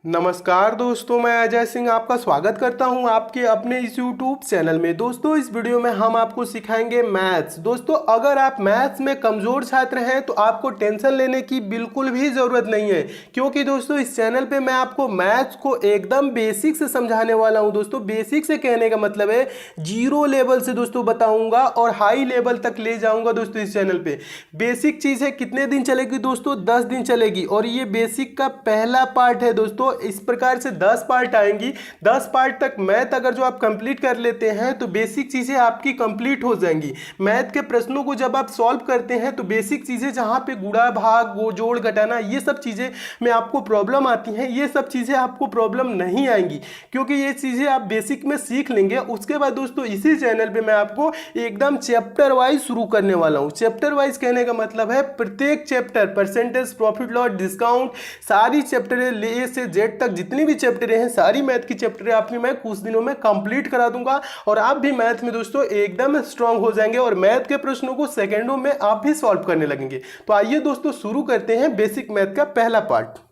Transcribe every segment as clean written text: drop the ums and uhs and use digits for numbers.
नमस्कार दोस्तों, मैं अजय सिंह आपका स्वागत करता हूं आपके अपने इस YouTube चैनल में। दोस्तों, इस वीडियो में हम आपको सिखाएंगे मैथ्स। दोस्तों, अगर आप मैथ्स में कमज़ोर छात्र हैं तो आपको टेंशन लेने की बिल्कुल भी ज़रूरत नहीं है, क्योंकि दोस्तों इस चैनल पे मैं आपको मैथ्स को एकदम बेसिक से समझाने वाला हूं। दोस्तों, बेसिक से कहने का मतलब है जीरो लेवल से दोस्तों बताऊँगा और हाई लेवल तक ले जाऊँगा। दोस्तों, इस चैनल पर बेसिक चीज़ है, कितने दिन चलेगी दोस्तों? 10 दिन चलेगी और ये बेसिक का पहला पार्ट है। दोस्तों, इस प्रकार से 10 पार्ट आएंगी। 10 पार्ट तक मैथ अगर जो आप कंप्लीट कर लेते हैं तो बेसिक चीज़ें आपकी कंप्लीट हो जाएंगी। मैथ के प्रश्नों को जब आप सॉल्व करते हैं तो बेसिक चीज़ें जहां पे गुणा भाग जोड़ घटाना ये सब चीज़ें में आपको प्रॉब्लम आती हैं, ये सब चीज़ें आपको प्रॉब्लम नहीं आएंगी, क्योंकि ये चीज़ें आप बेसिक में सीख लेंगे। उसके बाद दोस्तों इसी चैनल पर मैं आपको एकदम चैप्टर वाइज शुरू करने वाला हूँ। चैप्टर वाइज कहने का मतलब है प्रत्येक chapter, percentage, profit loss, discount, सारी चैप्टर ए से जेड तक जितनी भी चैप्टरें हैं, सारी मैथ की चैप्टरें आपकी मैं कुछ दिनों में कंप्लीट करा दूंगा और आप भी मैथ में दोस्तों एकदम स्ट्रांग हो जाएंगे और मैथ के प्रश्नों को सेकंडों में आप भी सॉल्व करने लगेंगे। तो आइए दोस्तों शुरू करते हैं बेसिक मैथ का पहला पार्ट।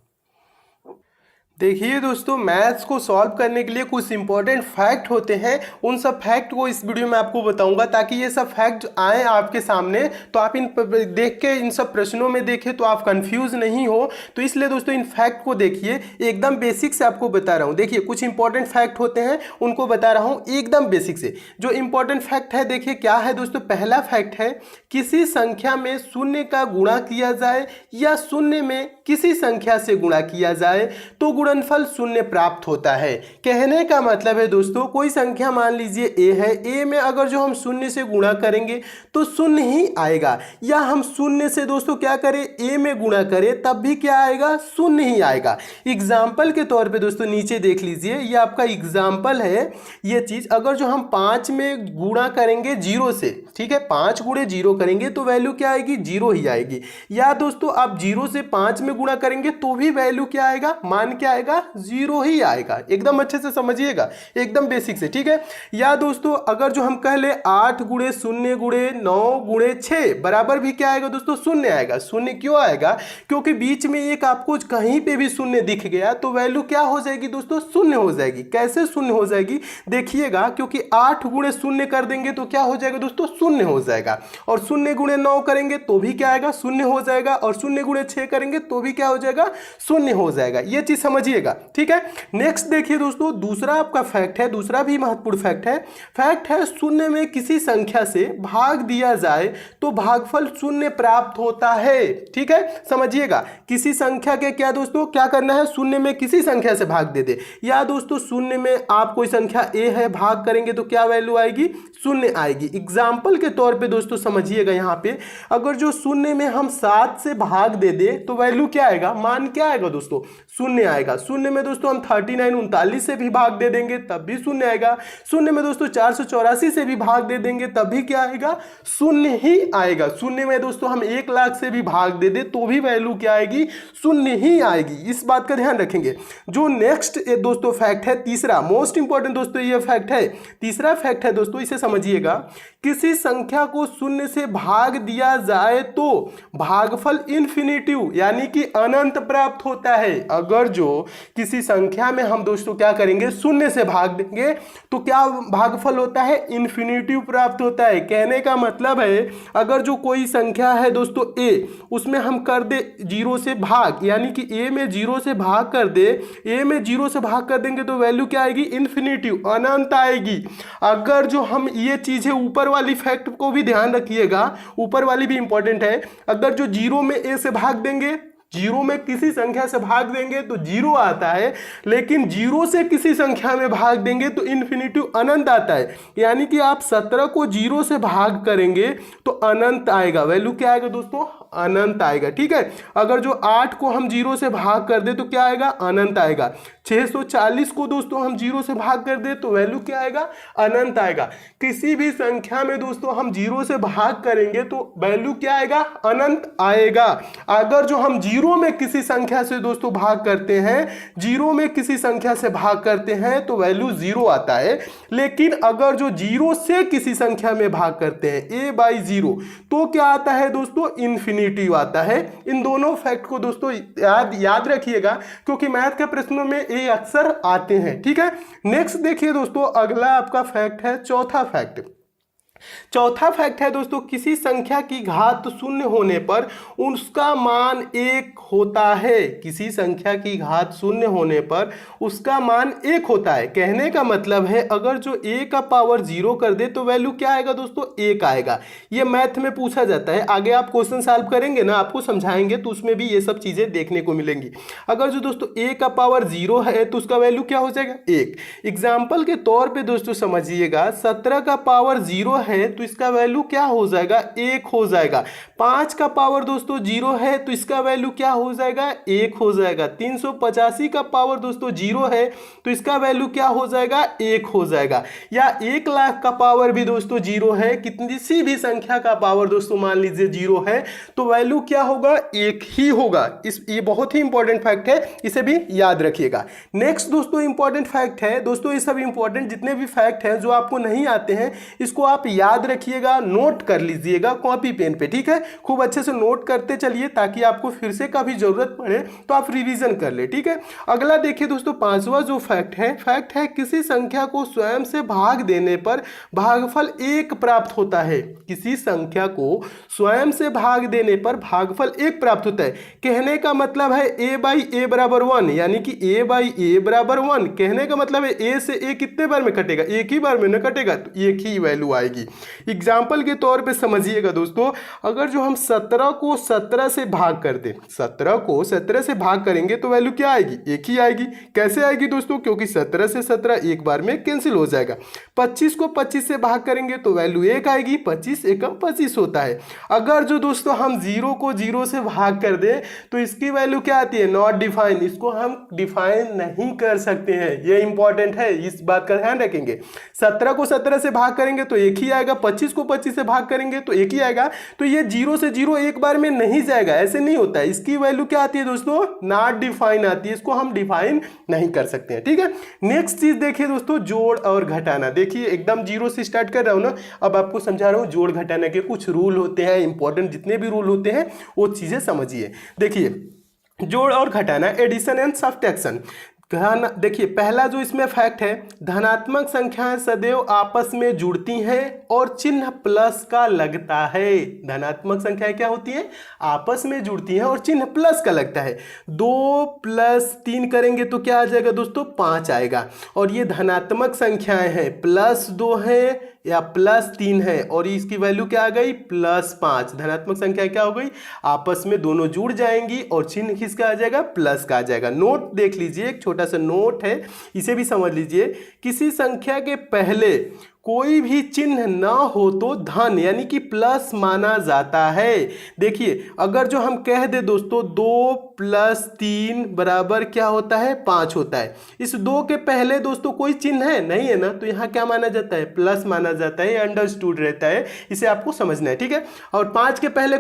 देखिए दोस्तों, मैथ्स को सॉल्व करने के लिए कुछ इंपॉर्टेंट फैक्ट होते हैं। उन सब फैक्ट को इस वीडियो में आपको बताऊंगा ताकि ये सब फैक्ट आए आपके सामने, तो आप इन देख के इन सब प्रश्नों में देखें तो आप कंफ्यूज नहीं हो। तो इसलिए दोस्तों इन फैक्ट को देखिए, एकदम बेसिक से आपको बता रहा हूँ। देखिए, कुछ इंपॉर्टेंट फैक्ट होते हैं, उनको बता रहा हूँ एकदम बेसिक से। जो इंपॉर्टेंट फैक्ट है देखिए क्या है दोस्तों। पहला फैक्ट है, किसी संख्या में शून्य का गुणा किया जाए या शून्य में किसी संख्या से गुणा किया जाए तो गुणनफल शून्य प्राप्त होता है। कहने का मतलब है दोस्तों, कोई संख्या मान लीजिए ए है, ए में अगर जो हम शून्य से गुणा करेंगे तो शून्य ही आएगा, या हम शून्य से दोस्तों क्या करें, ए में गुणा करें तब भी क्या आएगा, शून्य ही आएगा। एग्जाम्पल के तौर पे दोस्तों नीचे देख लीजिए, ये आपका एग्जाम्पल है। ये चीज अगर जो हम 5 में गुणा करेंगे 0 से, ठीक है, 5 गुणे 0 करेंगे तो वैल्यू क्या आएगी, 0 ही आएगी। या दोस्तों आप 0 से 5 में गुणा करेंगे तो भी वैल्यू क्या आएगा, मान क्या आएगा, 0 ही आएगा। एकदम अच्छे से समझिएगा, एकदम बेसिक से, ठीक है। या दोस्तों अगर जो हम कह ले 8 गुणे 0 गुणे 9 गुणे 6 बराबर भी क्या आएगा दोस्तों, शून्य आएगा। शून्य क्यों आएगा, क्योंकि बीच में एक आपको कहीं पे भी शून्य दिख गया तो वैल्यू क्या हो जाएगी दोस्तों, शून्य हो जाएगी। कैसे शून्य हो जाएगी देखिएगा, क्योंकि 8 गुणे 0 कर देंगे तो क्या हो जाएगा दोस्तों, शून्य हो जाएगा। और 0 गुणे 9 करेंगे तो भी क्या आएगा, शून्य हो जाएगा। और 0 गुणे 6 करेंगे तो भी क्या हो जाएगा, शून्य हो जाएगा। ये चीज समझिएगा, ठीक है। नेक्स्ट देखिए दोस्तों, दूसरा आपका फैक्ट है, दूसरा भी महत्वपूर्ण फैक्ट है। फैक्ट है, शून्य में किसी संख्या से भाग दिया जाए तो भागफल शून्य प्राप्त होता है। ठीक है, समझिएगा। किसी संख्या के क्या दोस्तों क्या करना है, शून्य में किसी संख्या से भाग दे दे। या दोस्तों शून्य में आप कोई संख्या ए है, भाग करेंगे तो क्या वैल्यू आएगी, शून्य आएगी। एग्जाम्पल के तौर पे दोस्तों समझिएगा, यहाँ पे अगर जो शून्य में हम 7 से भाग दे दे तो वैल्यू क्या आएगा, मान क्या आएगा दोस्तों, शून्य आएगा। शून्य में दोस्तों हम 39 से भी भाग दे देंगे तब भी शून्य आएगा। शून्य में दोस्तों 484 से भी भाग दे देंगे तब भी क्या आएगा, शून्य ही आएगा। शून्य में दोस्तों हम 1 लाख से भी भाग दे दे तो भी वैल्यू क्या आएगी, शून्य ही आएगी। इस बात का ध्यान रखेंगे। जो नेक्स्ट दोस्तों फैक्ट है, तीसरा मोस्ट इंपॉर्टेंट दोस्तों ये फैक्ट है। तीसरा फैक्ट है दोस्तों, इसे समझिएगा। किसी संख्या को शून्य से भाग दिया जाए तो भागफल इन्फिनिटिव यानी कि अनंत प्राप्त होता है। अगर जो किसी संख्या में हम दोस्तों क्या करेंगे, शून्य से भाग देंगे तो क्या भागफल होता है, इन्फिनिटिव प्राप्त होता है। कहने का मतलब है, अगर जो कोई संख्या है दोस्तों ए, उसमें हम कर दे 0 से भाग, यानी कि ए में 0 से भाग कर दे, ए में 0 से भाग कर देंगे तो वैल्यू क्या आएगी, इन्फिनिटिव, अनंत आएगी। अगर जो हम ये चीजें ऊपर वाली फैक्ट को भी ध्यान रखिएगा, ऊपर वाली भी इंपॉर्टेंट है। अगर जो 0 में ए से भाग देंगे, 0 में किसी संख्या से भाग देंगे तो 0 आता है, लेकिन 0 से किसी संख्या में भाग देंगे तो इन्फिनिटिव अनंत आता है। यानी कि आप 17 को 0 से भाग करेंगे तो अनंत आएगा। वैल्यू क्या आएगा दोस्तों, अनंत आएगा। ठीक है, अगर जो 8 को हम 0 से भाग कर दे तो क्या आएगा, अनंत आएगा। 640 को दोस्तों हम 0 से भाग कर दे तो वैल्यू क्या आएगा, अनंत आएगा। किसी भी संख्या में दोस्तों हम 0 से भाग करेंगे तो वैल्यू क्या आएगा, अनंत आएगा। अगर जो हम 0 में किसी संख्या से दोस्तों भाग करते हैं, 0 में किसी संख्या से भाग करते हैं तो वैल्यू 0 आता है। लेकिन अगर जो 0 से किसी संख्या में भाग करते हैं a/0 तो क्या आता है दोस्तों, इन्फिनिटी आता है। इन दोनों फैक्ट को दोस्तों याद रखिएगा, क्योंकि मैथ के प्रश्नों में ये अक्सर आते हैं। ठीक है, नेक्स्ट देखिए दोस्तों, अगला आपका फैक्ट है चौथा फैक्ट। चौथा फैक्ट है दोस्तों, किसी संख्या की घात शून्य होने पर उसका मान 1 होता है। किसी संख्या की घात शून्य होने पर उसका मान 1 होता है। कहने का मतलब है अगर जो a का पावर 0 कर दे तो वैल्यू क्या आएगा दोस्तों, 1 आएगा। ये मैथ में पूछा जाता है। आगे आप क्वेश्चन सॉल्व करेंगे ना, आपको समझाएंगे तो उसमें भी ये सब चीजें देखने को मिलेंगी। अगर जो दोस्तों a का पावर 0 है तो उसका वैल्यू क्या हो जाएगा, 1। एग्जाम्पल के तौर पर दोस्तों समझिएगा, 17 का पावर 0 है तो इसका वैल्यू क्या हो जाएगा, 1 हो जाएगा। 5 का पावर दोस्तों 0 है तो इसका वैल्यू क्या हो जाएगा, 1 हो जाएगा। 385 का पावर दोस्तों 0 है तो इसका वैल्यू क्या हो जाएगा, 1 हो जाएगा। या 1 लाख का पावर भी दोस्तों 0 है, किसी भी संख्या का पावर दोस्तों मान लीजिए 0 है तो वैल्यू क्या होगा, 1 ही होगा। ये बहुत ही इंपॉर्टेंट फैक्ट है, इसे भी याद रखिएगा। नेक्स्ट दोस्तों इंपॉर्टेंट फैक्ट है दोस्तों, ये सब इंपॉर्टेंट जितने भी फैक्ट हैं जो आपको नहीं आते हैं इसको आप याद रखिएगा, नोट कर लीजिएगा कॉपी पेन पे। ठीक है, खूब अच्छे से नोट करते चलिए ताकि आपको फिर से कभी जरूरत पड़े तो आप रिवीजन कर ले। ठीक है, अगला देखिए दोस्तों, पांचवा जो फैक्ट है किसी संख्या को स्वयं से भाग देने पर भागफल 1 प्राप्त होता है। किसी संख्या को स्वयं से भाग देने पर भागफल 1 प्राप्त होता है। कहने का मतलब है a/a बराबर 1, यानी कि a/a बराबर 1। कहने का मतलब है a से a कितने बार में कटेगा, एक ही बार में न कटेगा, तो एक ही वैल्यू आएगी। एग्जाम्पल के तौर पे समझिएगा दोस्तों, अगर जो हम 17 को 17 से भाग कर दें, 17 को 17 से भाग करेंगे तो वैल्यू क्या आएगी, 1 ही आएगी। कैसे आएगी दोस्तों, क्योंकि 17 से 17 एक बार में कैंसिल हो जाएगा। 25 को 25 से भाग करेंगे तो वैल्यू 1 आएगी। 25 एकम 25 होता है। अगर जो दोस्तों हम 0 को 0 से भाग कर दें तो इसकी वैल्यू क्या आती है, नॉट डिफाइन। इसको हम डिफाइन नहीं कर सकते हैं, ये इंपॉर्टेंट है, इस बात का ध्यान रखेंगे। 17 को 17 से भाग करेंगे तो 1 ही आएगा। 25 को 25 से भाग करेंगे तो 1 ही आएगा। तो ये 0 से 0 एक बार में नहीं जाएगा, ऐसे नहीं होता है। इसकी वैल्यू क्या आती है दोस्तों, नॉट डिफाइन आती है, इसको हम डिफाइन नहीं कर सकते हैं। ठीक है, नेक्स्ट चीज देखिए दोस्तों, जोड़ और घटाना। देखिए एकदम 0 से स्टार्ट कर रहा हूं ना, अब आपको समझा रहा हूं जोड़ घटाना के कुछ रूल होते हैं, इंपॉर्टेंट जितने भी रूल होते हैं वो चीजें समझिए। देखिए जोड़ और घटाना, एडिशन एंड सब्ट्रैक्शन। देखिए पहला जो इसमें फैक्ट है, धनात्मक संख्याएं सदैव आपस में जुड़ती हैं और चिन्ह प्लस का लगता है। धनात्मक संख्याएं क्या होती हैं, आपस में जुड़ती हैं और चिन्ह प्लस का लगता है। 2 + 3 करेंगे तो क्या आ जाएगा दोस्तों, 5 आएगा। और ये धनात्मक संख्याएं हैं, +2 है या +3 है और इसकी वैल्यू क्या आ गई, +5। धनात्मक संख्या क्या हो गई, आपस में दोनों जुड़ जाएंगी और चिन्ह किसका आ जाएगा, प्लस का आ जाएगा। नोट देख लीजिए, एक छोटा सा नोट है, इसे भी समझ लीजिए। किसी संख्या के पहले कोई भी चिन्ह ना हो तो धन यानी कि प्लस माना जाता है। देखिए अगर जो हम कह दे दोस्तों 2 + 3 बराबर क्या होता है, 5 होता है। इस 2 के पहले दोस्तों कोई चिन्ह है नहीं है ना, तो यहाँ क्या माना जाता है, प्लस माना जाता है, अंडरस्टूड रहता है, इसे आपको समझना है। ठीक है, और 5 के पहले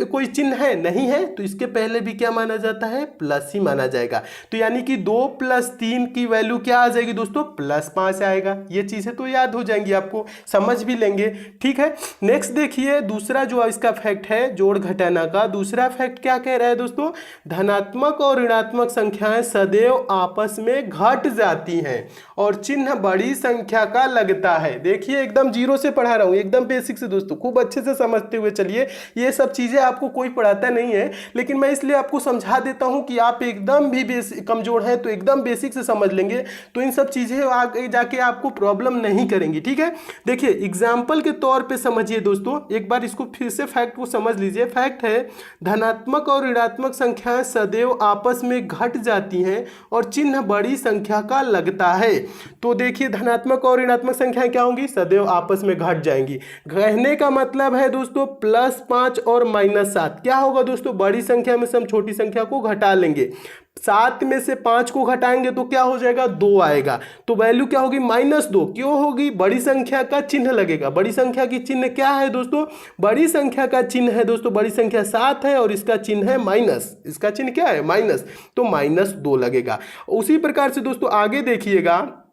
कोई चिन्ह है नहीं है तो इसके पहले भी क्या माना जाता है, प्लस ही माना जाएगा। तो यानी कि 2 + 3 की वैल्यू क्या आ जाएगी दोस्तों, +5 आएगा। ये चीजें तो याद हो जाएंगी, आपको समझ भी लेंगे। ठीक है, नेक्स्ट देखिए दूसरा जो इसका फैक्ट है जोड़ घटाना का, दूसरा फैक्ट क्या कह रहा है दोस्तों, धनात्मक और ऋणात्मक संख्याएं सदैव आपस में घट जाती हैं और चिन्ह बड़ी संख्या का लगता है। देखिए एकदम 0 से पढ़ा रहा हूं, एकदम बेसिक से दोस्तों, खूब अच्छे से समझते हुए चलिए। ये सब चीजें आपको कोई पढ़ाता नहीं है, लेकिन मैं इसलिए आपको समझा देता हूं कि आप एकदम भी कमजोर हैं तो एकदम बेसिक से समझ लेंगे तो इन सब चीजें आगे जाके आपको प्रॉब्लम नहीं करेंगी। ठीक है, देखिए एग्जाम्पल के तौर पे समझिए दोस्तों, एक बार इसको फिर से फैक्ट को समझ लीजिए। फैक्ट है धनात्मक और ऋणात्मक संख्याएं सदैव आपस में घट जाती हैं और चिन्ह बड़ी संख्या का लगता है। तो देखिए धनात्मक और ऋणात्मक संख्याएं क्या होंगी, सदैव आपस में घट जाएंगी। कहने का मतलब है दोस्तों +5 और -7 क्या होगा दोस्तों, बड़ी संख्या में से हम छोटी संख्या को घटा लेंगे। 7 में से 5 को घटाएंगे तो क्या हो जाएगा, 2 आएगा। तो वैल्यू क्या होगी, -2। क्यों होगी, बड़ी संख्या का चिन्ह लगेगा। बड़ी संख्या की चिन्ह क्या है दोस्तों, बड़ी संख्या का चिन्ह है दोस्तों, बड़ी संख्या 7 है और इसका चिन्ह है माइनस। इसका चिन्ह क्या है, माइनस, तो -2 लगेगा। उसी प्रकार से दोस्तों आगे देखिएगा,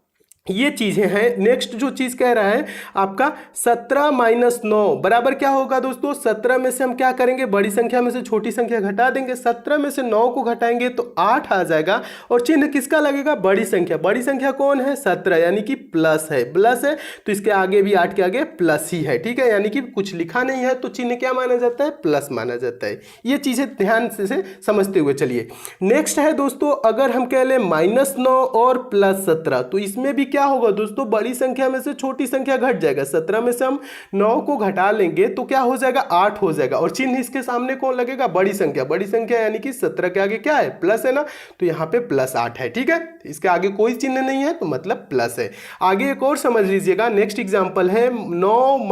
ये चीजें हैं। नेक्स्ट जो चीज कह रहा है आपका 17 - 9 बराबर क्या होगा दोस्तों, 17 में से हम क्या करेंगे, बड़ी संख्या में से छोटी संख्या घटा देंगे। 17 में से 9 को घटाएंगे तो 8 आ जाएगा और चिन्ह किसका लगेगा, बड़ी संख्या। बड़ी संख्या कौन है, 17, यानी कि प्लस है। प्लस है तो इसके आगे भी 8 के आगे प्लस ही है, ठीक है, यानी कि कुछ लिखा नहीं है तो चिन्ह क्या माना जाता है, प्लस माना जाता है। ये चीजें ध्यान से समझते हुए चलिए। नेक्स्ट है दोस्तों, अगर हम कह लें -9 और +17 तो इसमें भी क्या होगा दोस्तों, बड़ी संख्या में से छोटी संख्या घट जाएगा। 17 में से हम 9 को घटा लेंगे तो क्या हो जाएगा, 8 हो जाएगा और चिन्ह इसके सामने कौन लगेगा, बड़ी संख्या। बड़ी संख्या यानी कि 17 के आगे क्या है, प्लस है ना, तो यहाँ पे +8 है, ठीक है। इसके आगे कोई चिन्ह नहीं है तो मतलब प्लस है। आगे एक और समझ लीजिएगा, नेक्स्ट एग्जांपल है 9 -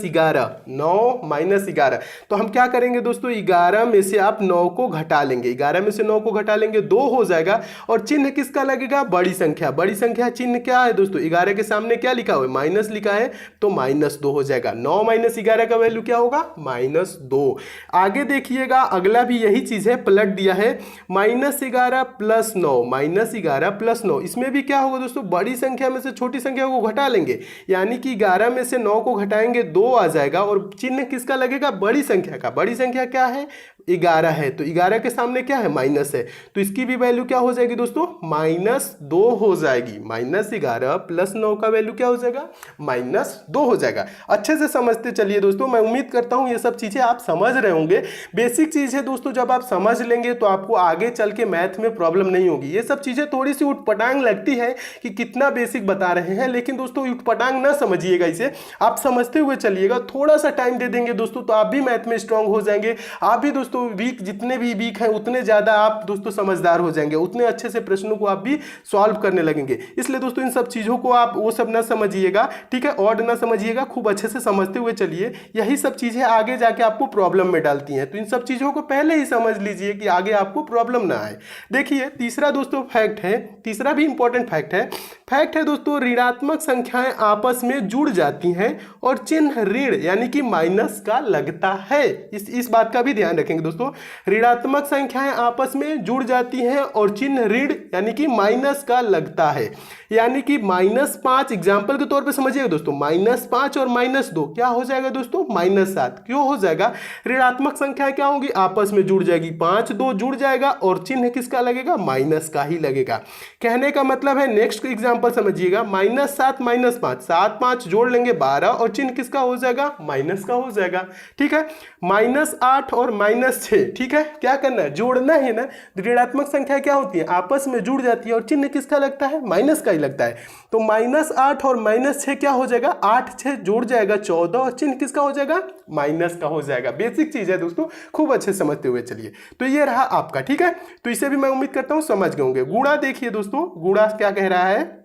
11। 9 - 11 तो हम क्या करेंगे दोस्तों, 11 में से आप 9 को घटा लेंगे। 11 में से 9 को घटा लेंगे 2 हो जाएगा और चिन्ह किसका लगेगा, बड़ी संख्या। बड़ी संख्या चिन्ह क्या है दोस्तों, 11 के सामने क्या लिखा हुआ है, माइनस लिखा है तो -2 हो जाएगा। 9 - 11 का वैल्यू क्या होगा, -2। आगे देखिएगा, अगला भी यही चीज है, पलट दिया है, -11 + 9। -11 + 9 इसमें भी क्या होगा दोस्तों, बड़ी संख्या में से छोटी संख्या को घटा लेंगे, यानी कि 11 में से 9 को घटाएंगे 2 आ जाएगा और चिन्ह किसका लगेगा, बड़ी संख्या का। बड़ी संख्या क्या है, 11 है तो 11 के सामने क्या है, माइनस है, तो इसकी भी वैल्यू क्या हो जाएगी दोस्तों, -2 हो जाएगी। -11 + 9 का वैल्यू क्या हो जाएगा, -2 हो जाएगा। अच्छे से समझते चलिए दोस्तों, मैं उम्मीद करता हूं ये सब चीजें आप समझ रहे होंगे। बेसिक चीज है दोस्तों, जब आप समझ लेंगे तो आपको आगे चल के मैथ में प्रॉब्लम नहीं होगी। ये सब चीजें थोड़ी सी उटपटांग लगती है कि कितना बेसिक बता रहे हैं, लेकिन दोस्तों उटपटांग ना समझिएगा, इसे आप समझते हुए चलिएगा। थोड़ा सा टाइम दे देंगे दोस्तों तो आप भी मैथ में स्ट्रांग हो जाएंगे। आप भी दोस्तों वीक, जितने भी वीक हैं उतने ज्यादा आप दोस्तों समझदार हो जाएंगे, उतने अच्छे से प्रश्नों को आप भी सॉल्व करने लगेंगे। इसलिए दोस्तों इन सब चीजों को आप वो सब ना समझिएगा, ठीक है, ऑड ना समझिएगा, खूब अच्छे से समझते हुए चलिए। यही सब चीजें आगे जाके आपको प्रॉब्लम में डालती हैं, तो इन सब चीजों को पहले ही समझ लीजिए कि आगे आपको प्रॉब्लम ना आए। देखिए तीसरा दोस्तों फैक्ट है, तीसरा भी इंपॉर्टेंट फैक्ट है दोस्तों, ऋणात्मक संख्याएं आपस में जुड़ जाती हैं और चिन्ह ऋण यानी कि माइनस का लगता है। इस बात का भी ध्यान रखेंगे दोस्तों, ऋणात्मक संख्याएं आपस में जुड़ जाती हैं और चिन्ह ऋण यानी कि माइनस का लगता है। यानी कि -5 एग्जाम्पल के तौर पे समझिएगा दोस्तों, -5 और -2 क्या हो जाएगा दोस्तों, -7। क्यों हो जाएगा, ऋणात्मक संख्या क्या होगी, आपस में जुड़ जाएगी, 5 2 जुड़ जाएगा और चिन्ह किसका लगेगा, माइनस का ही लगेगा। कहने का मतलब है, नेक्स्ट एग्जाम्पल समझिएगा, -7 - 5, 7 5 जोड़ लेंगे 12 और चिन्ह किसका हो जाएगा, माइनस का हो जाएगा, ठीक है। -8 और -6, ठीक है, क्या करना है, जोड़ना है ना। ऋणात्मक संख्या क्या होती है, आपस में जुड़ जाती है और चिन्ह किसका लगता है, माइनस का ही लगता है। तो -8 और -6 क्या हो जाएगा, 8 6 जोड़ जाएगा 14 और चिन्ह किसका हो जाएगा, माइनस का हो जाएगा। बेसिक चीज है दोस्तों, खूब अच्छे समझते हुए चलिए। तो ये रहा आपका, ठीक है, तो इसे भी मैं उम्मीद करता हूं समझ गए होंगे। गुणा देखिए दोस्तों, गुणा क्या कह रहा है,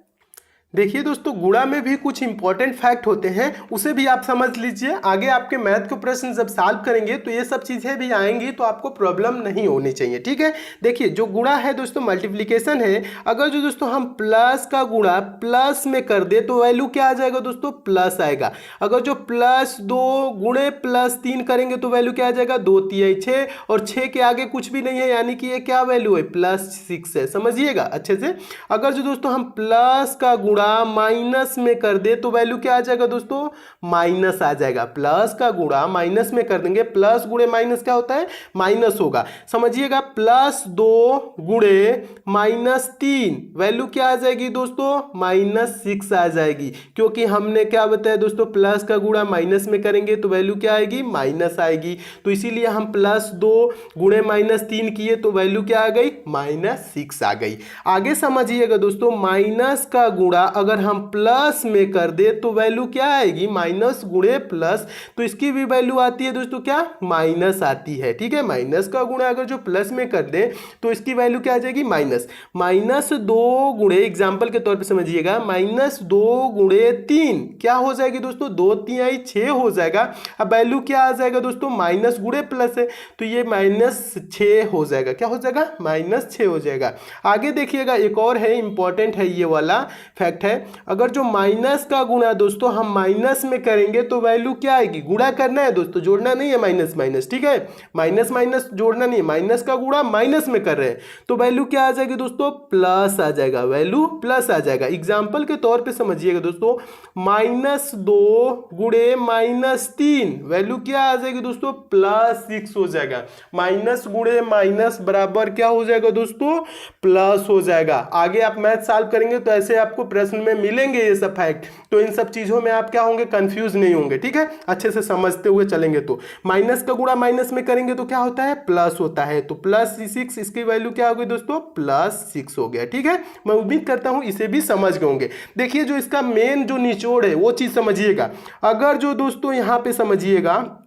देखिए दोस्तों गुणा में भी कुछ इंपॉर्टेंट फैक्ट होते हैं, उसे भी आप समझ लीजिए। आगे आपके मैथ के प्रश्न जब सॉल्व करेंगे तो ये सब चीजें भी आएंगी, तो आपको प्रॉब्लम नहीं होनी चाहिए, ठीक है। देखिए जो गुणा है दोस्तों, मल्टीप्लिकेशन है, अगर जो दोस्तों हम प्लस का गुणा प्लस में कर दे तो वैल्यू क्या आ जाएगा दोस्तों, प्लस आएगा। अगर जो +2 गुणे +3 करेंगे तो वैल्यू क्या आ जाएगा, 2 3 6 और 6 के आगे कुछ भी नहीं है, यानी कि ये क्या वैल्यू है, +6 है, समझिएगा अच्छे से। अगर जो दोस्तों हम प्लस का गुणा माइनस में कर दे तो वैल्यू क्या आ जाएगा दोस्तों, माइनस आ जाएगा। प्लस का गुणा माइनस में कर देंगे, प्लस गुणे माइनस क्या होता है, माइनस होगा, समझिएगा। +2 गुणे -3 वैल्यू क्या आ जाएगी दोस्तों, -6 आ जाएगी, क्योंकि हमने क्या बताया दोस्तों, प्लस का गुणा माइनस में करेंगे तो वैल्यू क्या आएगी, माइनस आएगी। तो इसीलिए हम +2 गुणे -3 किए तो वैल्यू क्या आ गई, -6 आ गई। आगे समझिएगा दोस्तों, माइनस का गुणा अगर हम प्लस में कर दे तो वैल्यू क्या आएगी, माइनस गुणे प्लस, तो इसकी भी वैल्यू आती है दोस्तों क्या, माइनस आती है। ठीक है, माइनस का गुणा अगर जो प्लस में कर दे तो इसकी वैल्यू क्या आ जाएगी, माइनस। माइनस 2 गुणे, एग्जाम्पल के तौर पे समझिएगा, माइनस 2 गुणे 3 क्या हो जाएगी दोस्तों, 2 3 6 हो जाएगा। अब वैल्यू क्या आ जाएगा दोस्तों, माइनस गुणे प्लस है तो ये -6 हो जाएगा। क्या हो जाएगा, -6 हो जाएगा। आगे देखिएगा, एक और है, इंपॉर्टेंट है ये वाला फैक्ट है। अगर जो माइनस का गुणा दोस्तों हम माइनस में करेंगे तो वैल्यू क्या आएगी, गुणा करना है दोस्तों, जोड़ना नहीं है, माइनस माइनस। ठीक है, माइनस माइनस जोड़ना नहीं है, माइनस का गुणा माइनस में कर रहे हैं तो वैल्यू क्या आ जाएगी दोस्तों, प्लस आ जाएगा, वैल्यू प्लस आ जाएगा। एग्जाम्पल के तौर पे समझिएगा दोस्तों, -2 गुणे -3 वैल्यू क्या आ जाएगी दोस्तों, +6 हो जाएगा। माइनस गुणे माइनस बराबर क्या हो जाएगा दोस्तों, प्लस हो जाएगा। आगे आप मैथ सॉल्व करेंगे तो ऐसे आपको प्रश्न में मिलेंगे ये सब फैक्ट, तो इन सब चीजों में आप क्या होंगे, कंफ्यूज नहीं होंगे। ठीक है, अच्छे से समझते हुए चलेंगे। तो माइनस का गुणा माइनस में करेंगे तो क्या होता है, प्लस होता है, तो +6, इसकी वैल्यू क्या हो गई दोस्तों, +6 हो गया। ठीक है, मैं उम्मीद करता हूं इसे भी समझ गए होंगे। देखिए, जो इसका मेन जो निचोड़ है वो चीज समझिएगा। अगर जो दोस्तों यहां पे समझिएगा,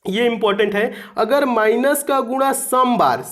ये इंपॉर्टेंट है, अगर माइनस का गुणा सम बार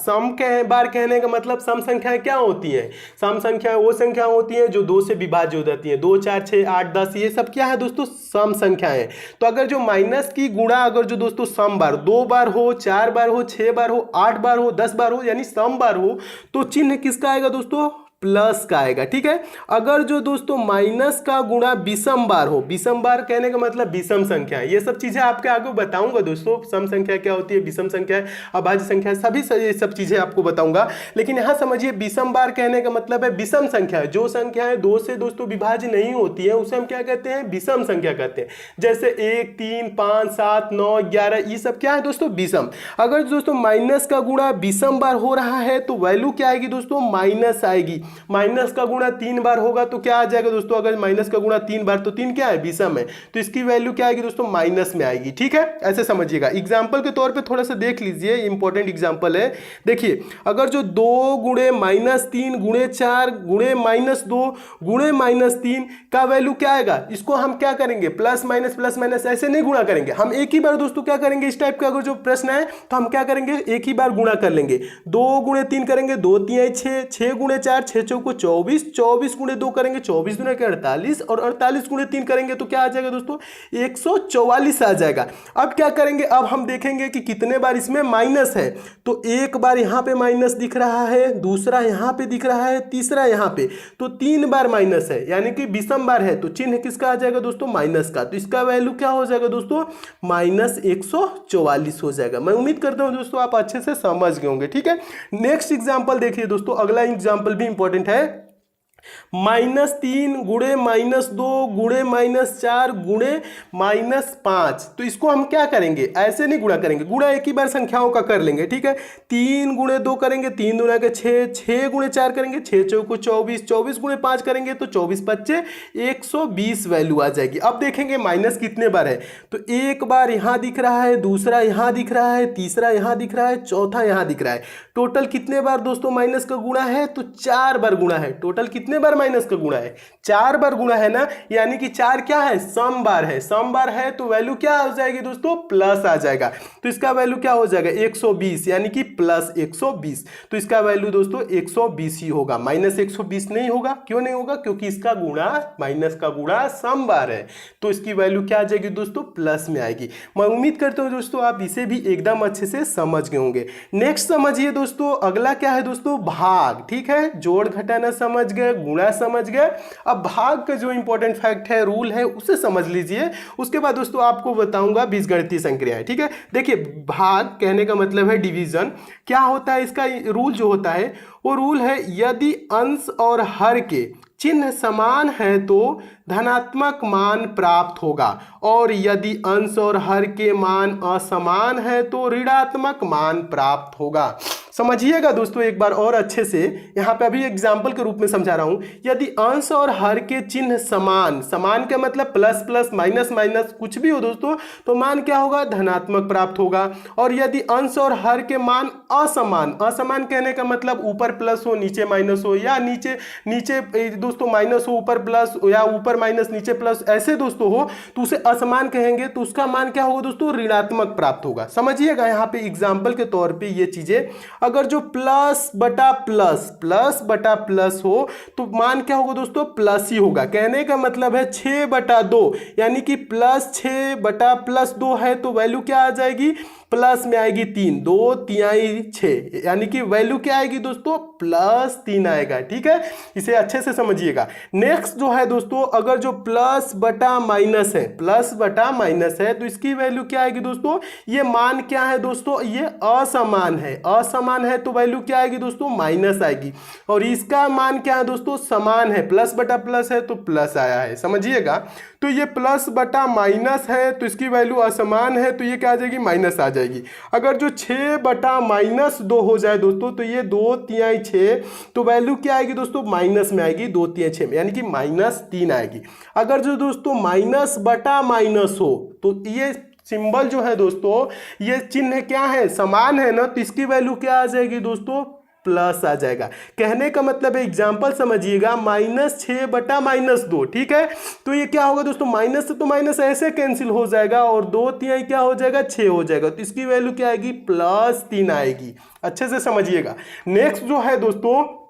कहने का मतलब सम संख्याएं क्या होती हैं, सम संख्याएं वो संख्या होती हैं जो 2 से विभाज्य हो जाती हैं। 2 4 6 8 10 ये सब क्या है दोस्तों, सम संख्याएं। तो अगर जो माइनस की गुणा अगर जो दोस्तों सम बार 2 बार हो, 4 बार हो, 6 बार हो, 8 बार हो, 10 बार हो, यानी सम बार हो, तो चिन्ह किसका आएगा दोस्तों, प्लस का आएगा। ठीक है, अगर जो दोस्तों माइनस का गुणा विषम बार हो, विषम बार कहने का मतलब विषम संख्या, ये सब चीजें आपके आगे बताऊंगा दोस्तों, सम संख्या क्या होती है, विषम संख्या, अभाज्य संख्या, सभी ये सब चीजें आपको बताऊंगा। लेकिन यहां समझिए, विषम बार कहने का मतलब है विषम संख्या, जो संख्याएं 2 से दोस्तों विभाज्य नहीं होती है उसे हम क्या कहते हैं, विषम संख्या कहते हैं। जैसे 1 3 5 7 9 11 ये सब क्या है दोस्तों, विषम। अगर दोस्तों माइनस का गुणा विषम बार हो रहा है तो वैल्यू क्या आएगी दोस्तों, माइनस आएगी। माइनस का गुणा 3 बार होगा तो क्या आ जाएगा दोस्तों, अगर माइनस का गुणा 3 बार, तो 3 क्या है, विषम है, तो इसकी वैल्यू क्या आएगी दोस्तों, माइनस में आएगी। ठीक है, ऐसे समझिएगा। एग्जाम्पल के तौर पे थोड़ा सा देख लीजिए, इंपॉर्टेंट एग्जाम्पल है। देखिए, अगर जो 2 गुणे -3 गुणे 4 गुणे -2 गुणे -3 का वैल्यू क्या आएगा, इसको हम क्या करेंगे, प्लस माइनस ऐसे नहीं गुणा करेंगे, हम एक ही बार दोस्तों क्या करेंगे, इस टाइप का अगर जो प्रश्न है तो हम क्या करेंगे, एक ही बार गुणा कर लेंगे। 2 गुणे 3 करेंगे, 2 3 6, 6 गुणे 4 6 को 24, 24 गुणे 2 करेंगे, 24 दूना के 48, और 48 गुणे 3 करेंगे तो क्या आ जाएगा दोस्तों, 144 आ जाएगा। अब क्या करेंगे, अब हम देखेंगे कि कितने बार इसमें माइनस है, तो एक बार यहां पे माइनस दिख रहा है, दूसरा यहां पे दिख रहा है, तीसरा यहां पे, तो 3 बार माइनस है, यानी कि विषम बार है, तो चिन्ह किसका आ जाएगा दोस्तों, माइनस का। तो इसका वैल्यू क्या हो जाएगा दोस्तों, -144 हो जाएगा। मैं उम्मीद करता हूं दोस्तों आप अच्छे से समझ गए होंगे। ठीक है, नेक्स्ट एग्जांपल देखिए दोस्तों, अगला एग्जांपल भी इंपॉर्टेंट है। -3 गुणे -2 गुणे -4 गुणे -5, तो इसको हम क्या करेंगे, ऐसे नहीं गुणा करेंगे, गुणा एक ही बार संख्याओं का कर लेंगे। ठीक है, 3 गुणे 2 करेंगे, 3 दूना के 6, 6 गुणे 4 करेंगे, 6 चौको 24, 24 गुणे 5 करेंगे तो 24 5 120 वैल्यू आ जाएगी। अब देखेंगे माइनस कितने बार है, तो एक बार यहां दिख रहा है, दूसरा यहां दिख रहा है, तीसरा यहां दिख रहा है, चौथा यहां दिख रहा है। टोटल कितने बार दोस्तों माइनस का गुणा है, तो 4 बार गुणा है। टोटल कितने बार माइनस का गुणा है, 4 बार गुणा है ना, यानी कि 4 क्या है, सम बार है। सम बार है तो वैल्यू क्या हो जाएगी दोस्तों, प्लस आ जाएगा। तो इसका वैल्यू क्या हो जाएगा, 120, यानी कि +120। तो इसका वैल्यू दोस्तों 120 ही होगा, -120 नहीं होगा। क्यों नहीं होगा, क्योंकि इसका गुणा, माइनस का गुणा सम बार है, तो इसकी वैल्यू क्या आ जाएगी दोस्तों, प्लस में आएगी। मैं उम्मीद करता हूं दोस्तों आप इसे भी एकदम अच्छे से समझ गए होंगे। नेक्स्ट समझिए दोस्तों, अगला क्या है दोस्तों, भाग। ठीक है, जोड़ घटाना समझ गए, गुणा समझ गए। अब भाग का जो इंपॉर्टेंट फैक्ट है, रूल है, उसे समझ लीजिए। उसके बाद दोस्तों आपको बताऊंगा बीजगणितीय संक्रियाएं। ठीक है, देखिए, भाग कहने का मतलब है डिवीजन। क्या होता है इसका रूल, जो होता है वो रूल है, यदि अंश और हर के चिन्ह समान है तो धनात्मक मान प्राप्त होगा, और यदि अंश और हर के मान असमान है तो ऋणात्मक मान प्राप्त होगा। समझिएगा दोस्तों एक बार और अच्छे से, यहाँ पे अभी एग्जाम्पल के रूप में समझा रहा हूं। यदि अंश और हर के चिन्ह समान, समान का मतलब प्लस प्लस माइनस माइनस कुछ भी हो दोस्तों, तो मान क्या होगा, धनात्मक प्राप्त होगा। और यदि अंश और हर के मान असमान, असमान कहने का मतलब ऊपर प्लस हो नीचे माइनस हो, या नीचे नीचे दोस्तों माइनस हो ऊपर प्लस, या ऊपर माइनस नीचे प्लस, ऐसे दोस्तों हो तो उसे असमान कहेंगे, तो उसका मान क्या होगा दोस्तों, ऋणात्मक प्राप्त होगा। समझिएगा यहाँ पे एग्जाम्पल के तौर पे ये चीजें, अगर जो प्लस बटा प्लस, प्लस बटा प्लस हो तो मान क्या होगा दोस्तों, प्लस ही होगा। कहने का मतलब है 6/2, यानी कि प्लस 6/+2 है तो वैल्यू क्या आ जाएगी, प्लस में आएगी 3, 2 तिहाई 6, यानी कि वैल्यू क्या आएगी दोस्तों, +3 आएगा। ठीक है, इसे अच्छे से समझिएगा। नेक्स्ट जो है दोस्तों, अगर जो प्लस बटा माइनस है, प्लस बटा माइनस है, तो इसकी वैल्यू क्या आएगी दोस्तों, ये मान क्या है दोस्तों, ये असमान है, असमान है तो वैल्यू क्या आएगी दोस्तों, माइनस आएगी। और इसका मान क्या है दोस्तों, समान है, प्लस बटा प्लस है तो प्लस आया है, समझिएगा। तो ये प्लस बटा माइनस है तो इसकी वैल्यू असमान है, तो ये क्या आ जाएगी, माइनस आ जाएगी। अगर जो 6/-2 हो जाए दोस्तों, तो ये 2 तिहाई 6, तो वैल्यू क्या आएगी दोस्तों, माइनस में आएगी, 2 तिहाई 6 में, यानी कि -3 आएगी। अगर जो दोस्तों माइनस बटा माइनस हो, तो ये सिंबल जो है दोस्तों, ये चिन्ह क्या है, समान है ना, तो इसकी वैल्यू क्या आ जाएगी दोस्तों, प्लस आ जाएगा। कहने का मतलब है, एग्जाम्पल समझिएगा, -6/-2, ठीक है। तो ये क्या होगा दोस्तों, माइनस से तो माइनस ऐसे कैंसिल हो जाएगा और 2 तिहाई क्या हो जाएगा, 6 हो जाएगा, तो इसकी वैल्यू क्या आएगी, +3 आएगी। अच्छे से समझिएगा। नेक्स्ट जो है दोस्तों,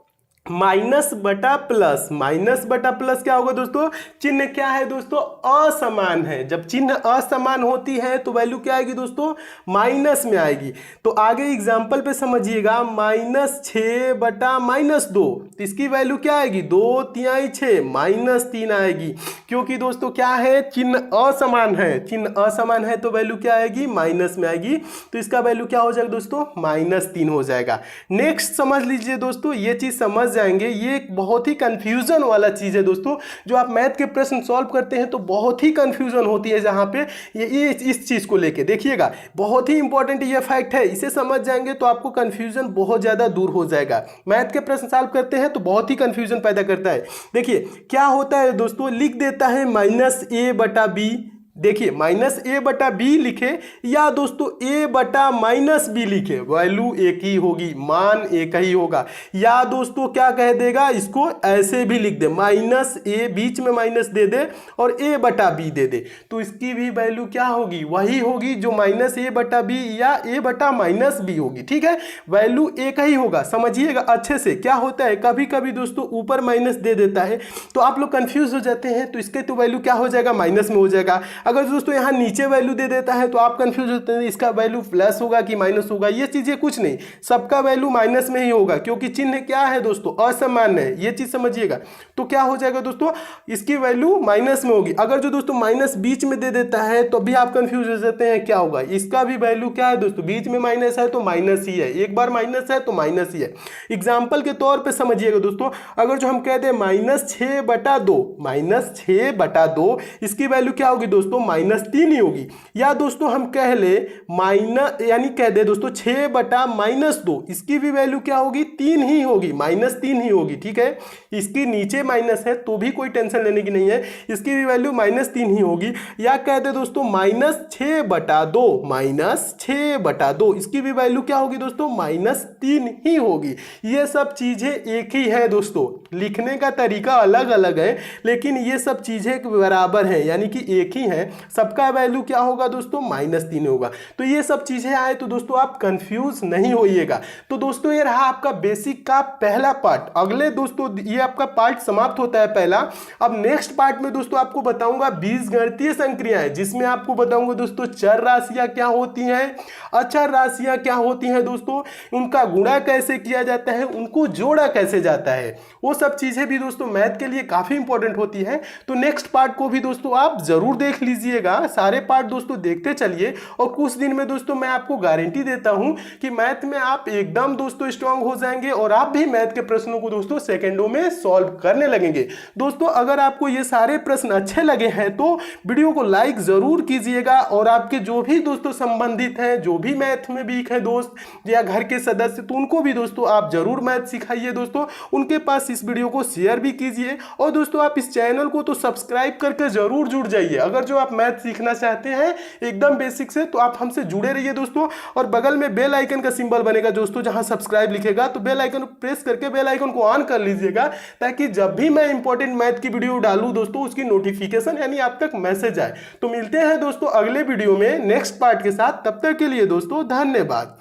माइनस बटा प्लस, माइनस बटा प्लस क्या होगा दोस्तों, चिन्ह क्या है दोस्तों, असमान है। जब चिन्ह असमान होती है तो वैल्यू क्या आएगी दोस्तों, माइनस में आएगी। तो आगे एग्जांपल पे समझिएगा, -6/-2, तो इसकी वैल्यू क्या आएगी, 2 तिहाई 6, -3 आएगी। क्योंकि दोस्तों क्या है, चिन्ह असमान है, चिन्ह असमान है तो वैल्यू क्या आएगी, माइनस में आएगी। तो इसका वैल्यू क्या हो जाएगा दोस्तों, -3 हो जाएगा। नेक्स्ट समझ लीजिए दोस्तों, ये चीज समझ जाएंगे, ये एक बहुत ही कंफ्यूजन वाला चीज है दोस्तों। जो आप मैथ के प्रश्न सॉल्व करते हैं तो बहुत ही कंफ्यूजन होती है जहां पे ये इस चीज को लेके, देखिएगा बहुत ही इंपॉर्टेंट ये फैक्ट है, इसे समझ जाएंगे तो आपको कंफ्यूजन बहुत ज्यादा दूर हो जाएगा। मैथ के प्रश्न सॉल्व करते हैं तो बहुत ही कंफ्यूजन पैदा करता है। देखिए क्या होता है दोस्तों, लिख देता है -a/b, देखिए -a/b लिखे या दोस्तों a/-b लिखे, वैल्यू एक ही होगी, मान एक ही होगा। या दोस्तों क्या कह देगा, इसको ऐसे भी लिख दे, -a, बीच में माइनस दे दे और a/b दे दे, तो इसकी भी वैल्यू क्या होगी, वही होगी जो -a/b या a/-b होगी। ठीक है, वैल्यू एक ही होगा, समझिएगा अच्छे से। क्या होता है, कभी कभी दोस्तों ऊपर माइनस दे देता है तो आप लोग कंफ्यूज हो जाते हैं, तो इसके तो वैल्यू क्या हो जाएगा, माइनस में हो जाएगा। अगर दोस्तों यहाँ नीचे वैल्यू दे देता है तो आप कंफ्यूज होते हैं, इसका वैल्यू प्लस होगा कि माइनस होगा। ये चीजें कुछ नहीं, सबका वैल्यू माइनस में ही होगा, क्योंकि चिन्ह क्या है दोस्तों, असमान है, ये चीज समझिएगा। तो क्या हो जाएगा दोस्तों, इसकी वैल्यू माइनस में होगी। अगर जो दोस्तों माइनस बीच में दे देता है तो भी आप कंफ्यूज हो जाते हैं, क्या होगा, इसका भी वैल्यू क्या है दोस्तों, बीच में माइनस है तो माइनस ही है, एक बार माइनस है तो माइनस ही है। एग्जाम्पल के तौर पर समझिएगा दोस्तों, अगर जो हम कह दें -6/2, -6/2, इसकी वैल्यू क्या होगी दोस्तों, -3 ही होगी। या दोस्तों हम कह ले माइनस, यानी कह दे दोस्तों 6/-2, इसकी भी वैल्यू क्या होगी, 3 ही होगी, -3 ही होगी। ठीक है, इसकी नीचे माइनस है तो भी कोई टेंशन लेने की नहीं है, इसकी भी वैल्यू -3 ही होगी। या कह दे दोस्तों -6/2, -6/2, इसकी भी वैल्यू क्या होगी दोस्तों, -3 ही होगी। ये सब चीजें एक ही है दोस्तों, लिखने का तरीका अलग अलग है लेकिन ये सब चीजें बराबर है, यानी कि एक ही है। सबका वैल्यू क्या होगा दोस्तों, -3 होगा। तो ये सब चीजें आए तो दोस्तों आप कंफ्यूज नहीं होइएगा। तो दोस्तों ये रहा आपका बेसिक का पहला पार्ट। अगले दोस्तों ये आपका पार्ट समाप्त होता है पहला। अब नेक्स्ट पार्ट में दोस्तों आपको बताऊंगा बीजगणितीय संक्रियाएं, जिसमें आपको बताऊंगा दोस्तों चर राशियां क्या होती हैं, अचर राशियां क्या होती हैं दोस्तों, उनका गुणा कैसे किया जाता है, उनको जोड़ा कैसे जाता है, वो सब चीजें भी दोस्तों मैथ के लिए काफी इंपॉर्टेंट होती है। तो नेक्स्ट पार्ट को भी दोस्तों आप जरूर देख लीजिए। कीजिएगा, सारे पार्ट दोस्तों देखते चलिए और कुछ दिन में दोस्तों मैं आपको गारंटी देता हूं कि मैथ में आप एकदम दोस्तों स्ट्रांग हो जाएंगे और आप भी मैथ के प्रश्नों को दोस्तों सेकंडों में सॉल्व करने लगेंगे। दोस्तों अगर आपको ये सारे प्रश्न अच्छे लगे हैं तो वीडियो को लाइक जरूर कीजिएगा और आपके जो भी दोस्तों संबंधित हैं, जो भी मैथ में वीक है दोस्त या घर के सदस्य, तो उनको भी दोस्तों आप जरूर मैथ सिखाइए दोस्तों, उनके पास इस वीडियो को शेयर भी कीजिए। और दोस्तों आप इस चैनल को तो सब्सक्राइब करके जरूर जुड़ जाइए। अगर जो आप मैथ सीखना चाहते हैं एकदम बेसिक से, तो आप हमसे जुड़े रहिए दोस्तों। और बगल में बेल आइकन का सिंबल बनेगा दोस्तों, जहां सब्सक्राइब लिखेगा, तो बेल आइकन प्रेस करके बेल आइकन को ऑन कर लीजिएगा, ताकि जब भी मैं इंपॉर्टेंट मैथ की वीडियो डालूं दोस्तों उसकी नोटिफिकेशन यानी आप तक मैसेज आए। तो मिलते हैं दोस्तों अगले वीडियो में नेक्स्ट पार्ट के साथ, तब तक के लिए दोस्तों धन्यवाद।